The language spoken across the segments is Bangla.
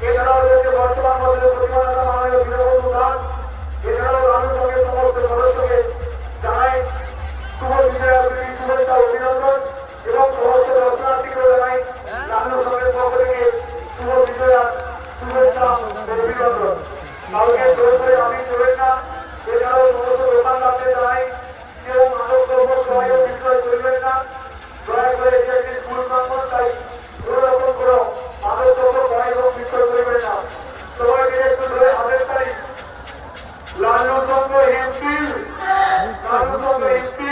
এছাড়াও রয়েছে বর্তমান মন্ত্রী প্রতিমা মাননীয় বীরবন্ধু দাস। এছাড়াও রানুর সঙ্গে সমস্ত সদস্যকে জানাই শুভ বিজয়া শুভেচ্ছা অভিনন্দন এবং সমস্ত দর্শনার্থীকে জানাই রানুর সঙ্গে পক্ষ থেকে শুভ বিজয়া শুভেচ্ছা অভিনন্দন। কাউকে জোর করে আমি চলেন না। এছাড়াও সমস্ত দোকানদারদের জানাই কেউ মাদক দ্রব্য ক্রয় ও বিক্রয় করবেন না। দয়া করে এটি একটি স্কুল প্রাঙ্গণ, তাই কোনো রকম কোনো মাদক দ্রব্য ক্রয় এবং বিক্রয় করবেন না। সবাই মিলে একটু ধরে হাতের তালি। লালু চন্দ্র এমপি, লালু চন্দ্র এমপি।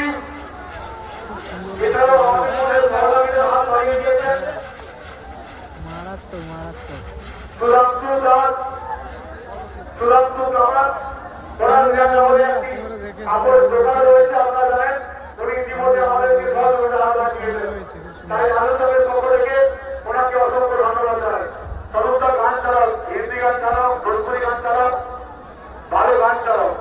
এছাড়াও আমাদের মধ্যে সহযোগীদের হাত বাড়িয়ে দিয়েছেন সুরাংশু দাস, সুরাংশু কামাত। আপনার দোকান রয়েছে, আপনারা জানেন উনি ইতিমধ্যে আমাদেরকে সহযোগিতা হাত বাড়িয়েছেন। তাই আলোচকের পক্ষ থেকে ওনাকে অসংখ্য ধন্যবাদ জানাই। চমৎকার গান চালাও, হিন্দি গান চালাও, ভোজপুরি গান চালাও, ভালো গান চালাও।